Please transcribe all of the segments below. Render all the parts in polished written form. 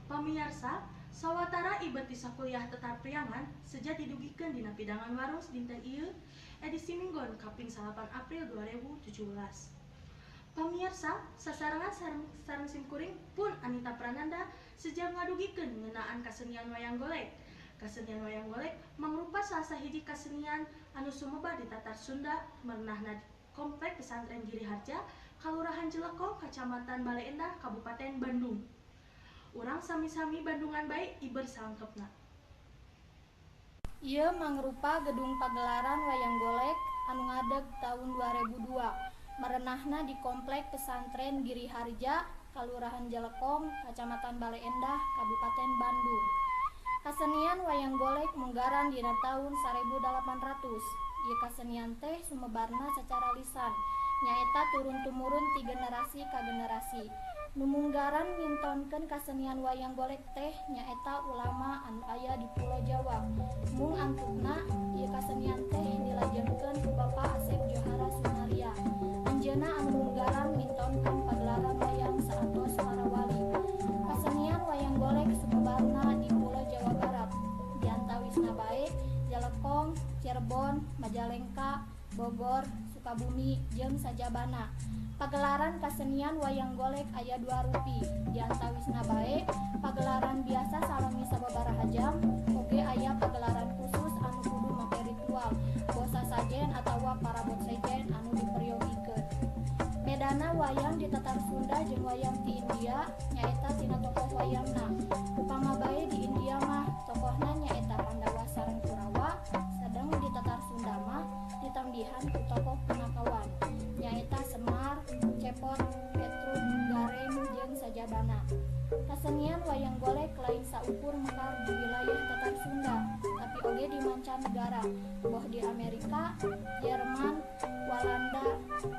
Pamirsa, sawatara ibet bisa kuliah tetar priangan sejak didugikeun dina pidangan warus dinten ieu edisi Minggon kaping 8 April 2017. Pamirsa, sasarangan sareng simkuring pun Anita Prananda sejak ngadugikeun ngeunaan kasenian wayang golek. Kasenian wayang golek mangrupa salah sahiji kasenian anu sumebar di Tatar Sunda merenahna Komplek Pesantren Giri Harja, Kalurahan Jelekong, Kacamatan Bale Endah, Kabupaten Bandung. Urang sami-sami Bandungan bae iber salengkepna. Ieu mangrupa gedung pagelaran wayang golek anu ngadeg tahun 2002. Merenahna di Komplek Pesantren Giri Harja, Kalurahan Jelekong, Kacamatan Bale Endah, Kabupaten Bandung. Kasenian wayang golek munggaran dina tahun 1800. Ieu kasenian teh sumebarna secara lisan, nyaeta turun-tumurun ti generasi ka generasi. Nu munggaran ngintonkeun kasenian wayang golek teh nyaeta ulama anu aya di Pulo Jawa. Mung antukna ieu kasenian teh dilajengkeun ku Bapak Asep Johara Sunaria. Anjeunna anu munggaran ngintonkeun pagelaran wayang saatos para wali. Kasenian wayang golek sumebarna di Pulo Jawa Barat, di antawisna bae Jelekong, Cirebon, Majalengka, Bogor, Sukabumi, jeung sajabana. Pagelaran kasenian wayang golek aya 2 rupi, di antawisna bae pagelaran biasa salami sababaraha jam, oge aya pagelaran khusus anu kudu make ritual, bosa sajen atawa parabot sejen anu diperiyogikeun. Bedana wayang di Tatar Sunda jeung wayang di India nyaeta tina tokoh wayangna. Upama bae di India mah tokohna nyaeta Pandawa sareng Kurawa, sedang di Tatar Sunda mah ditambihan ku tokoh punakawan nyaeta Semar, Cepot, Petruk, Gareng, jeung sajabana. Kasenian wayang golek lain saukur mekar di wilayah Tatar Sunda, tapi oge di mancanegara, boh di Amerika, Jerman, Walanda,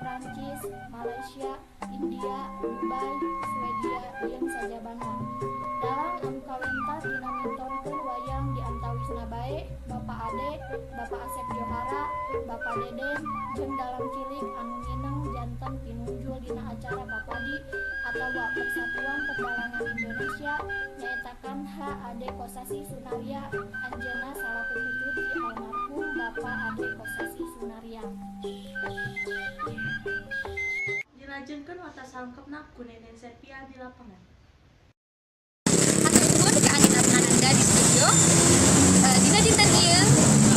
Prancis, Malaysia, India, Dubai, Swedia, jeung sajabana. Dalang anu kawentar dina mintonkeun wayang di antawisna bae Bapak Ade, Bapak Asep Johara, Bapak Deden, jeung dalang cilik anu ngineng janten pinunjul dina acara Bapadi atawa Persatuan Pedalangan Indonesia nyaetakan H.Ade Kosasi Sunaria, anjeunna salaku putut ti almarhum Bapak Ade Kosasi Sunaria. Dilajengkeun wata salengkepna ku Nenen Sepia di lapangan. Hatur ke Anita Prananda di studio. Dina dinten ieu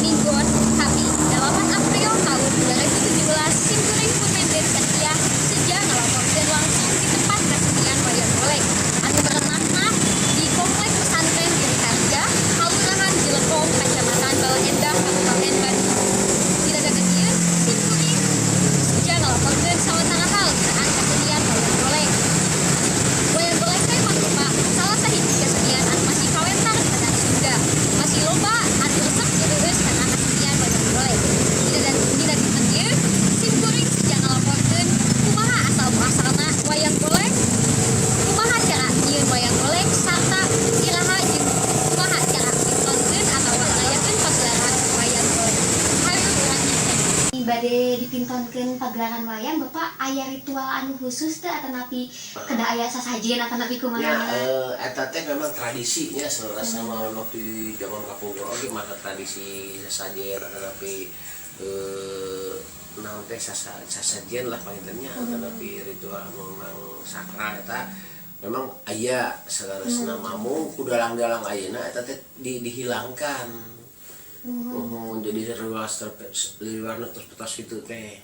Minggon kaping 8 April tahun 2017 simkuring pun Nenen Sepia sejak ngalaporkeun langsung di tempat kasenian wayang golek anu merenahna di Komplek Pesantren Giri Harja, Kalurahan Jelekong, Kacamatan Bale Endah, Kabupaten Bandung. Dina dinten ieu simkuring sejak ngalaporkeun sawatara hal ngeunaan kasenian wayang golek. Wayang golek teh mangrupa salah sahiji kasenian anu masih kawentar di Tatar Sunda. Masih loba anu resep direus kana kasenian wayang golek. Dina dinten ieu simkuring sejak ngalaporkeun kumaha asal-muasalna wayang golek, kumaha cara nyieun wayang golek, sarta ilaha jeung kumaha cara mintonkeun atawa ngarayakeun pagelaran wayang golek. Hayu urang nyieun. Bade dipintonkeun pagelaran wayang Bapak aya ritual anu khusus teh atanapi kedah aya sasajen atanapi kumaha? Ya, eta teh memang tradisinya sama waktu zaman kapungkur oge mah tradisi sasajen atanapi naon teh sasajen lah pangitannya atanapi ritual memang sakral eta memang aya sagaresna mamung ku dalang-dalang ayeuna eta teh dihilangkan. Jadi liwarna terus gitu teh.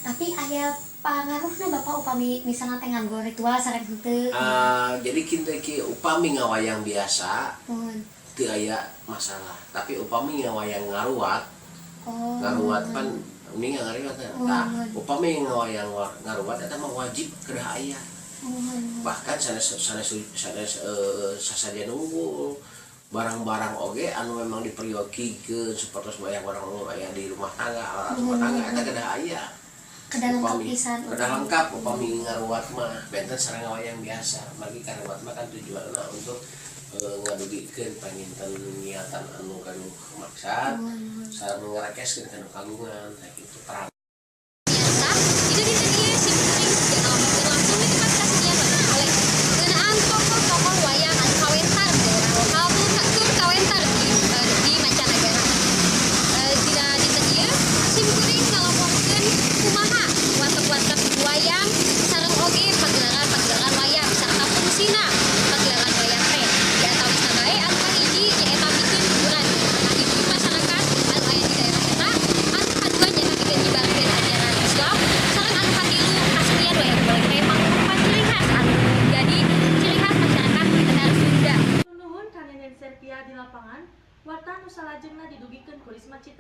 Tapi aya pangaruhna Bapak upami misalnya teh nganggo ritual sareng henteu. Jadi kita upami ngawayang biasa teu aya masalah. Tapi upami ngawayang ngaruat. Ngaruat pan mending ngaruat. Tah, upami ngawayang ngaruat eta mah wajib kedah aya. Bahkan sasajen unggul barang-barang oge anu memang diperiyogikeun sapertos wayang barang anu aya di rumah tangga, rumah tangga eta kedah aya. Kedah lengkap pisan. Kedah lengkap upami ngaruat mah benten sareng wayang biasa. Bagi ngaruat mah kan tujuanna untuk ngadugikeun panginten niatan anu kanu maksad sareng ngarakeskeun kanu kagungan tah kitu perang. Itu dinten ieu simkuring sejak ngalaporkeun langsung di tempat kasenian wayang golek ngeunaan tokoh-tokoh wayang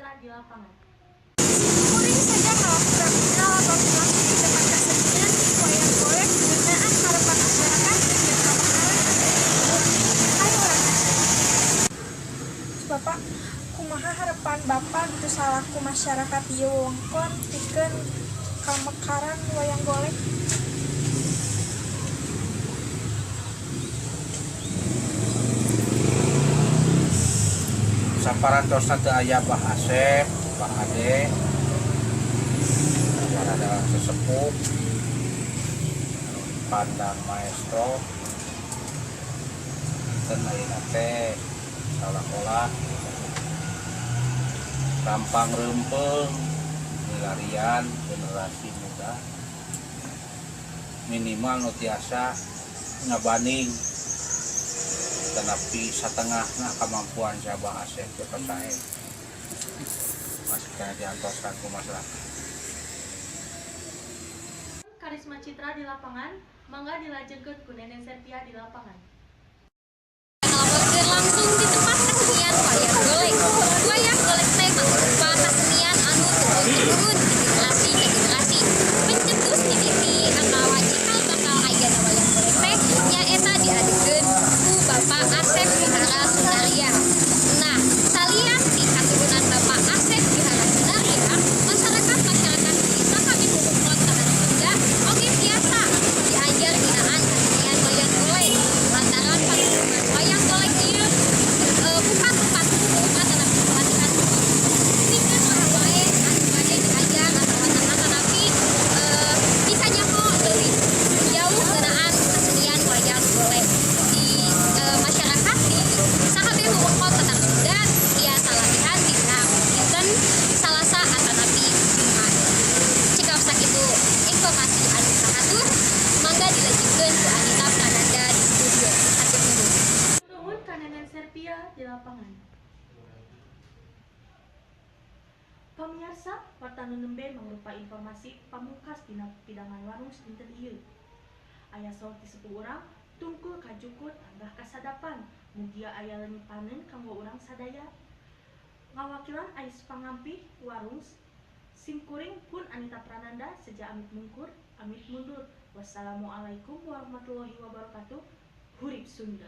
Citra di lapangan. Kuring saja melakukan laporan langsung di tempat kesenian wayang golek penggunaan harapan masyarakat yang Bapak, kumaha harapan Bapak gitu salaku masyarakat ieu wewengkon pikeun kamekaran wayang golek? Saparantosna teu aya Bah Asep, Bah Ade, ada sesepuh, pandang maestro, dan ayeuna teh salah-olah gampang rempeng milarian generasi muda minimal nu tiasa ngabanding tetapi satengahna kemampuan saya bahasa cepat saya masih kena diantoskan ke masyarakat. Karisma Citra di lapangan, mangga dilajengkeun ku Nenen Sepia di lapangan. melaporkan langsung di tempat kesenian wayang golek. Wayang golek teh mangrupa kesenian anu turun-temurun di generasi ke generasi. Pencetus mimiti atawa cikal bakal ayeuna wayang golek teh nyaeta diadegeun ku Bapak Asep Vihara Sunarya. Nah, salian ti katurunan Bapak Asep Vihara Sunarya, masyarakat di sakabeh wewengkon Tanah Sunda oge biasa diajar binaan kesenian wayang golek. Lantaran panggungan wayang golek ieu bukan tempat umum atanapi pelatihan khusus. Pikeun urang wae anu bade diajar atanapi bisa nyaho leuwih jauh ngeunaan kesenian wayang golek. Di masyarakat di sakabeh wewengkon Tanah Sunda tiasa latihan dina dinten Salasa atanapi Jumat. Cekap sakitu informasi anu sahatur, mangga dilajengkeun ku Anita Prananda di studio. Hatur nuhun. Nuhun ka Nenen Sepia di lapangan. Pamirsa, warta nu nembe mangrupa informasi pamungkas dina pidangan warung dinten ieu. Aya saur ti sepuh urang tungkul kajukut tambah kasadapan, mugia aya leungipaneun kanggo urang sadaya. Ngawakilan ais pangampih warung simkuring pun Anita Prananda seja amit mungkur, amit mundur. Wassalamualaikum warahmatullahi wabarakatuh. Hurip Sunda.